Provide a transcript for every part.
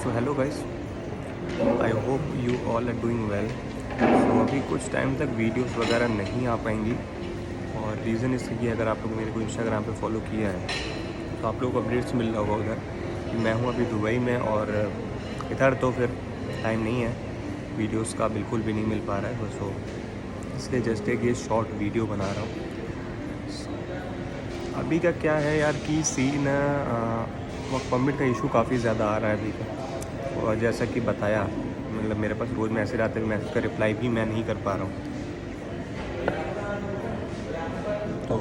So hello guys, I hope you all are doing well. So अभी कुछ time तक videos वगैरह नहीं आ पाएंगी और रीज़न इसलिए, अगर आप लोग मेरे को इंस्टाग्राम पे फॉलो किया है तो आप लोगों को अपडेट्स मिल रहा होगा उधर कि मैं हूँ अभी दुबई में, और इधर तो फिर टाइम नहीं है, वीडियोस का बिल्कुल भी नहीं मिल पा रहा है। सो इसलिए जस्ट एक ये शॉर्ट वीडियो बना रहा हूँ। अभी का क्या है यार कि सीन वर्क परमिट का इशू काफ़ी ज़्यादा आ रहा है अभी का, और जैसा कि बताया, मतलब मेरे पास रोज़ मैसेज आते हैं, मैसेज का रिप्लाई भी मैं नहीं कर पा रहा हूँ। तो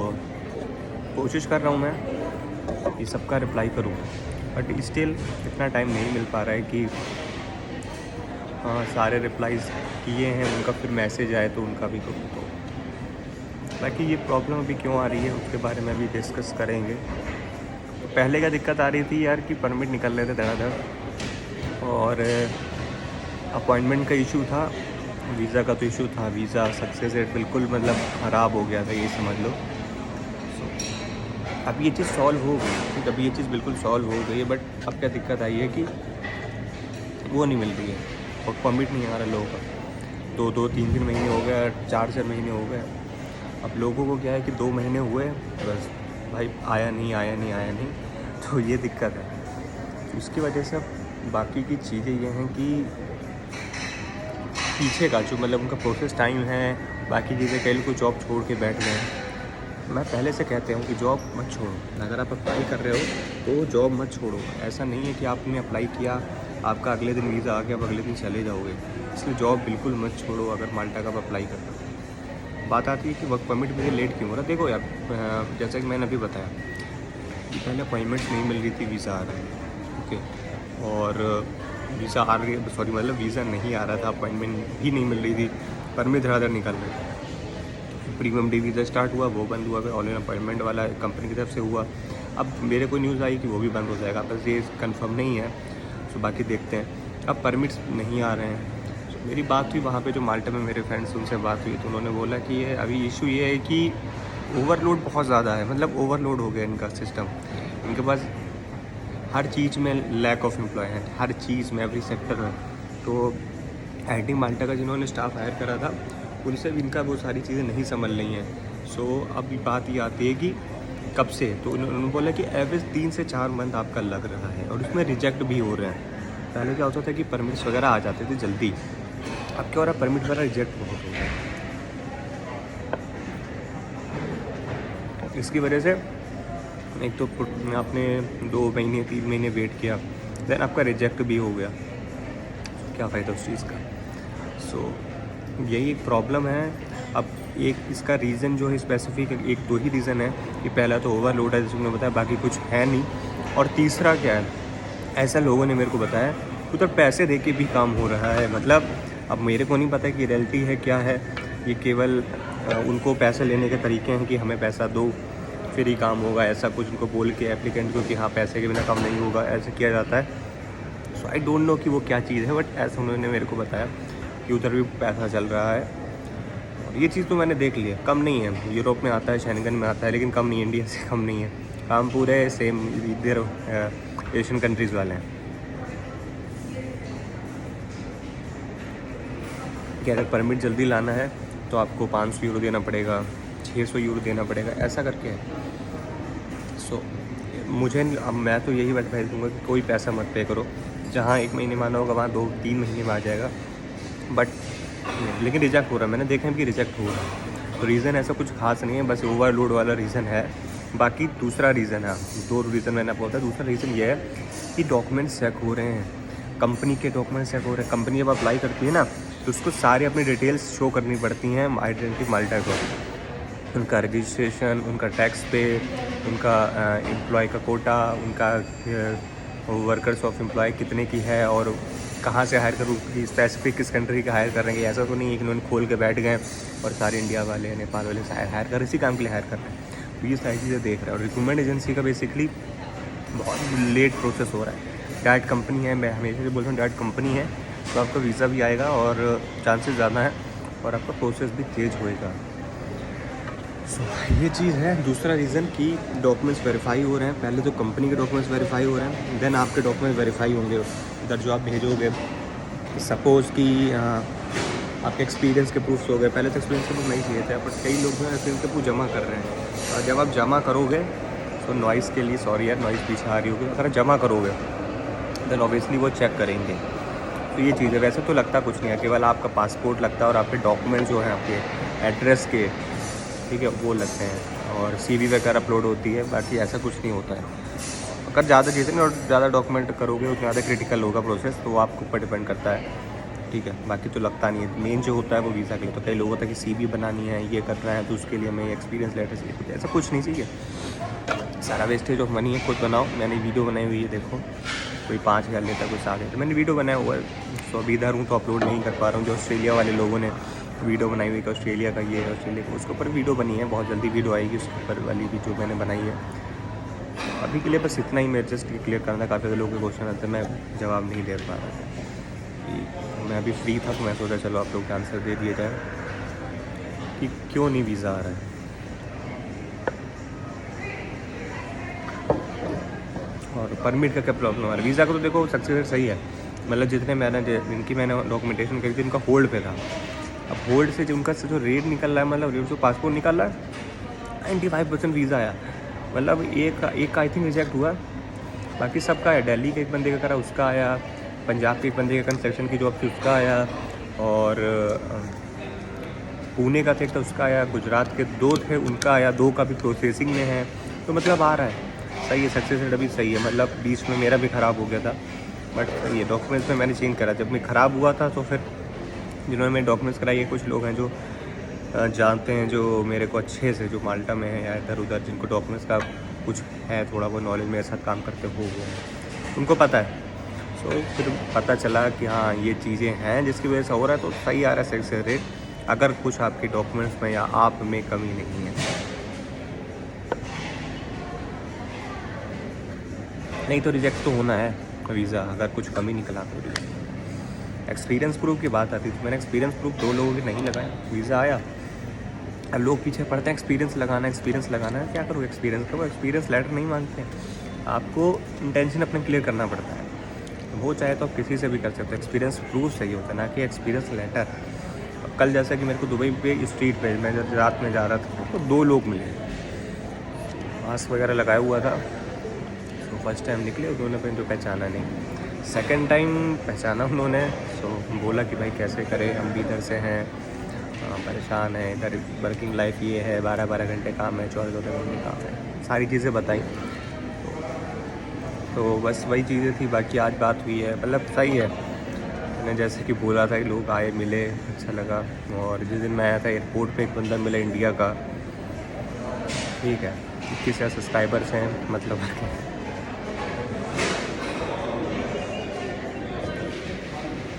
कोशिश कर रहा हूँ मैं कि सबका रिप्लाई करूँ, बट स्टिल इतना टाइम नहीं मिल पा रहा है कि सारे रिप्लाईज़ किए हैं उनका फिर मैसेज आए तो उनका भी करूँ। तो बाकी ये प्रॉब्लम अभी क्यों आ रही है उसके बारे में भी डिस्कस करेंगे। तो पहले क्या दिक्कत आ रही थी यार कि परमिट निकल रहे थे धड़ाधड़, और अपॉइंटमेंट का इशू था, वीज़ा का तो इशू था, वीज़ा सक्सेस रेट बिल्कुल मतलब ख़राब हो गया था, ये समझ लो। अब ये चीज़ सॉल्व हो गई, ठीक, अभी ये चीज़ बिल्कुल सॉल्व हो गई है, बट अब क्या दिक्कत आई है कि वो नहीं मिल रही है, वर्क परमिट नहीं आ रहा लोगों का। दो तीन महीने हो गए, 4 महीने हो गए। अब लोगों को क्या है कि 2 महीने हुए बस, भाई आया नहीं, तो ये दिक्कत है। उसकी वजह से अब बाकी की चीज़ें ये हैं कि पीछे का जो मतलब उनका प्रोसेस टाइम है, बाकी चीज़ें, कई लोग जॉब छोड़ के बैठ गए हैं। मैं पहले से कहते हूँ कि जॉब मत छोड़ो, अगर आप अप्लाई कर रहे हो तो जॉब मत छोड़ो। ऐसा नहीं है कि आपने अप्लाई किया, आपका अगले दिन वीज़ा आ गया, आप अगले दिन चले जाओगे, इसलिए जॉब बिल्कुल मत छोड़ो अगर माल्टा का आप अप्लाई कर रहे हो। बात आती है कि वर्क परमिट मुझे लेट क्यों हो रहा है। देखो यार, जैसा कि मैंने अभी बताया कि पहले अपॉइंटमेंट्स नहीं मिल रही थी, वीज़ा आ रहा है, ओके, और वीज़ा आ रही है, सॉरी मतलब वीज़ा नहीं आ रहा था, अपॉइंटमेंट भी नहीं मिल रही थी, परमिट धड़ाधड़ निकल रहे थे। प्रीमियम डे वीज़ा स्टार्ट हुआ, वो बंद हुआ, फिर ऑनलाइन अपॉइंटमेंट वाला कंपनी की तरफ से हुआ। अब मेरे को न्यूज़ आई कि वो भी बंद हो जाएगा, बस ये कंफर्म नहीं है, सो बाकी देखते हैं। अब परमिट्स नहीं आ रहे हैं। सो मेरी बात हुई वहाँ पे जो माल्टा में मेरे फ्रेंड्स, उनसे बात हुई तो उन्होंने बोला कि ये अभी इशू ये है कि ओवरलोड बहुत ज़्यादा है, मतलब ओवरलोड हो गया इनका सिस्टम, इनके पास हर चीज़ में लैक ऑफ एम्प्लॉय है, हर चीज़ में, एवरी सेक्टर में। तो आईटी माल्टा का जिन्होंने स्टाफ हायर करा था, उनसे भी इनका वो सारी चीज़ें नहीं समझ रही हैं। सो अब बात ये आती है कि कब से, तो उन्होंने बोला कि एवरेज 3 से 4 मंथ आपका लग रहा है, और उसमें रिजेक्ट भी हो रहे हैं। पहले क्या होता था कि परमिट्स वगैरह आ जाते थे जल्दी, अब क्या हो रहा है, परमिट वगैरह रिजेक्ट बहुत हो रहा है। इसकी वजह से एक तो आपने 2 महीने 3 महीने वेट किया, देन आपका रिजेक्ट भी हो गया, क्या फ़ायदा उस चीज़ का। सो यही एक प्रॉब्लम है। अब एक इसका रीज़न जो है स्पेसिफिक, एक दो ही रीज़न है कि पहला तो ओवरलोड है, जैसे मैंने बताया, बाकी कुछ है नहीं। और तीसरा क्या है, ऐसा लोगों ने मेरे को बताया कि उधर पैसे दे के भी काम हो रहा है। मतलब अब मेरे को नहीं पता कि रियलिटी है क्या है, ये केवल उनको पैसे लेने के तरीके हैं कि हमें पैसा दो फिर ही काम होगा, ऐसा कुछ उनको बोल के एप्लीकेंट को कि हाँ पैसे के बिना काम नहीं होगा, ऐसे किया जाता है। सो आई डोंट नो कि वो क्या चीज़ है, बट ऐसा उन्होंने मेरे को बताया कि उधर भी पैसा चल रहा है। और ये चीज़ तो मैंने देख लिया, कम नहीं है, यूरोप में आता है, शेंगन में आता है, लेकिन कम नहीं है, इंडिया से कम नहीं है, काम पूरे सेम इधर एशियन कंट्रीज़ वाले हैं। कि अगर परमिट जल्दी लाना है तो आपको 500 यूरो देना पड़ेगा, 600 यूरो देना पड़ेगा, ऐसा करके है। सो मुझे अब मैं तो यही एडवाइस दूँगा कि कोई पैसा मत पे करो, जहाँ 1 महीने में आना होगा वहाँ 2-3 महीने में आ जाएगा, बट लेकिन रिजेक्ट हो रहा है, मैंने देखा है कि रिजेक्ट हो रहा है। तो रीज़न ऐसा कुछ खास नहीं है, बस ओवरलोड वाला रीज़न है। बाकी दूसरा रीज़न है, 2 रीज़न मैंने आपको बताया। दूसरा रीज़न ये है कि डॉक्यूमेंट्स चेक हो रहे हैं, कंपनी के डॉक्यूमेंट्स चेक हो रहे हैं। कंपनी जब अप्लाई करती है ना तो उसको सारी अपनी डिटेल्स शो करनी पड़ती हैं आइडेंटिटी माल्टा को, उनका रजिस्ट्रेशन, उनका टैक्स पे, उनका एम्प्लॉय का कोटा, उनका वर्कर्स ऑफ एम्प्लॉय कितने की है, और कहाँ से हायर करूँ, कि स्पेसिफिक किस कंट्री का हायर करेंगे। ऐसा तो नहीं है कि उन्होंने खोल के बैठ गए और सारे इंडिया वाले, नेपाल वाले से हायर कर, इसी काम के लिए हायर कर रहे हैं। तो ये सारी चीज़ें देख रहे हैं। और रिक्रूटमेंट एजेंसी का बेसिकली बहुत लेट प्रोसेस हो रहा है। डायरेक्ट कंपनी है, मैं हमेशा से बोलता हूँ डायरेक्ट कंपनी है तो आपका वीज़ा भी आएगा और चांसेस ज़्यादा है, और आपका प्रोसेस भी तेज़ होएगा। सो ये चीज़ है। दूसरा रीज़न कि डॉक्यूमेंट्स वेरीफाई हो रहे हैं, पहले तो कंपनी के डॉक्यूमेंट्स वेरीफाई हो रहे हैं, देन आपके डॉक्यूमेंट्स वेरीफाई होंगे। इधर जो आप भेजोगे, सपोज़ कि आपके एक्सपीरियंस के प्रूफ्स हो गए, पहले तो एक्सपीरियंस के प्रूफ नहीं चाहिए थे, बट कई लोग जो है एक्सपीरियंस के प्रूफ जमा कर रहे हैं। और जब आप जमा करोगे तो नॉइज़ के लिए, सॉरी यार नॉइज़ पीछे आ रही होगी, अगर आप जमा करोगे देन ऑब्वियसली वो चेक करेंगे। तो ये चीज़ है। वैसे तो लगता कुछ नहीं है, केवल आपका पासपोर्ट लगता है और आपके डॉक्यूमेंट जो हैं आपके एड्रेस के, ठीक है, वो लगते हैं और CV वगैरह अपलोड होती है, बाकी ऐसा कुछ नहीं होता है। अगर ज़्यादा चीज़ें और ज़्यादा डॉक्यूमेंट करोगे उतना ज़्यादा क्रिटिकल होगा प्रोसेस, तो वो आपके ऊपर डिपेंड करता है, ठीक है। बाकी तो लगता नहीं है। मेन जो होता है वो वीज़ा के लिए, तो कई लोगों तक कि CV बनानी है, ये करना है, तो उसके लिए हमें एक्सपीरियंस लेटर चाहिए, कुछ ऐसा कुछ नहीं चाहिए। सारा वेस्टेज ऑफ मनी है, खुद बनाओ। मैंने वीडियो बनाई हुई है, देखो कोई 5,000 लेता, कोई 7,000, तो मैंने वीडियो बनाया हुआ है। सो अभी इधर हूँ तो अपलोड नहीं कर पा रहा हूँ। जो ऑस्ट्रेलिया वाले लोगों ने वीडियो बनाई हुई है, ऑस्ट्रेलिया का ये है, ऑस्ट्रेलिया का, उसके ऊपर वीडियो बनी है, बहुत जल्दी वीडियो आएगी उसके ऊपर वाली भी जो मैंने बनाई है। अभी के लिए बस इतना ही मैं जस्ट क्लियर करना था। काफ़ी सारे लोगों के क्वेश्चन आते हैं, मैं जवाब नहीं दे पा रहा था कि मैं अभी फ्री था, तो मैं सोचा चलो आप लोग के आंसर दे दिए जाए कि क्यों नहीं वीज़ा आ रहा है। और परमिट का क्या प्रॉब्लम आ रहा है? वीज़ा का तो देखो सक्सेस सही है, मतलब जितने जिनकी मैंने डॉक्यूमेंटेशन करी थी उनका होल्ड पे था। अब होल्ड से जो उनका जो रेट निकल रहा है, मतलब जो पासपोर्ट निकल रहा है 95% वीज़ा आया। मतलब एक का आई थिंक रिजेक्ट हुआ, बाकी सबका आया। दिल्ली के एक बंदे का करा, उसका आया। पंजाब के एक बंदे का कंस्ट्रक्शन की जॉब थी, उसका आया। और पुणे का था, उसका आया। गुजरात के 2 थे, उनका आया। 2 का भी प्रोसेसिंग में है, तो मतलब आ रहा है। सही है, सक्सेस रेट अभी सही है। मतलब बीच में मेरा भी ख़राब हो गया था, बट ये डॉक्यूमेंट्स में मैंने चेंज करा। जब मैं ख़राब हुआ था तो फिर जिन्होंने मेरे डॉक्यूमेंट्स कराए, कुछ लोग हैं जो जानते हैं, जो मेरे को अच्छे से, जो माल्टा में है या इधर उधर, जिनको डॉक्यूमेंट्स का कुछ है थोड़ा बहुत नॉलेज, मेरे साथ काम करते हो वो है, उनको पता है। सो फिर पता चला कि हाँ ये चीज़ें हैं जिसकी वजह से हो रहा है, तो सही आ रहा है सक्सेस रेट, अगर कुछ आपके डॉक्यूमेंट्स में या आप में कमी नहीं है। नहीं तो रिजेक्ट तो होना है वीज़ा, अगर कुछ कमी निकला तो। एक्सपीरियंस प्रूफ की बात आती थी, मैंने एक्सपीरियंस प्रूफ 2 लोगों की नहीं लगाया, वीज़ा आया। अब लोग पीछे पड़ते हैं एक्सपीरियंस लगाना है। क्या करो एक्सपीरियंस का, वो एक्सपीरियंस लेटर नहीं मांगते हैं, आपको इंटेंशन अपने क्लियर करना पड़ता है। वो चाहे तो आप किसी से भी कर सकते हो, एक्सपीरियंस प्रूफ सही होता है, ना कि एक्सपीरियंस लेटर। कल जैसा कि मेरे को दुबई पे स्ट्रीट पे मैं जब रात में जा रहा था तो 2 लोग मिले, मास्क वगैरह लगाया हुआ था। तो फर्स्ट टाइम निकले, उन्होंने फिर तो पहचाना नहीं। सेकंड टाइम पहचाना उन्होंने, तो बोला कि भाई कैसे करें, हम भी इधर से हैं, परेशान हैं, इधर वर्किंग लाइफ ये है, 12-12 घंटे काम है, 14-14 घंटे काम है, सारी चीज़ें बताई। तो बस वही चीज़ें थी, बाकी आज बात हुई है, मतलब सही है। मैंने जैसे कि बोला था कि लोग आए, मिले, अच्छा लगा। और जिस दिन मैं आया था एयरपोर्ट पे एक बंदा मिला इंडिया का, ठीक है, 21,000 सब्सक्राइबर्स हैं, मतलब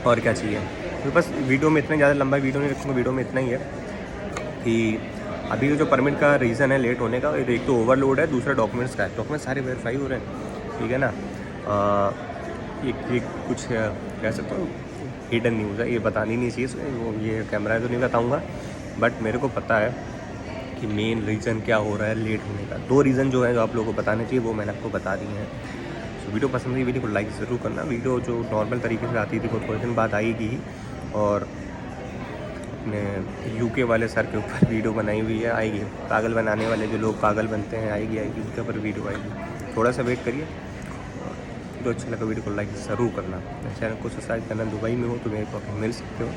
और क्या चाहिए। तो बस वीडियो में इतना, ज़्यादा लंबा वीडियो नहीं रखूँगा, वीडियो में इतना ही है कि अभी जो परमिट का रीज़न है लेट होने का, एक तो ओवरलोड है, दूसरा डॉक्यूमेंट्स का है। डॉक्यूमेंट्स सारे वेरीफाई हो रहे हैं, ठीक है ना। एक कुछ कह सकता हूँ हिडन न्यूज़ है, ये बतानी नहीं चाहिए, वो ये कैमरा है तो नहीं बताऊँगा, बट मेरे को पता है कि मेन रीज़न क्या हो रहा है लेट होने का। 2 रीज़न जो है जो आप लोगों को बताने चाहिए, वो मैंने आपको बता दिए हैं। तो वीडियो पसंद आई, वीडियो को लाइक ज़रूर करना। वीडियो जो नॉर्मल तरीके से आती थी वो थोड़े दिन बाद आएगी, और अपने UK वाले सर के ऊपर वीडियो बनाई हुई है, आएगी। पागल बनाने वाले जो लोग पागल बनते हैं, आएगी उनके ऊपर वीडियो आएगी। थोड़ा सा वेट करिए। तो अच्छा लगा वीडियो को लाइक ज़रूर करना, चैनल को सब्सक्राइब करना। दुबई में हो तो मेरे को मिल सकते हो।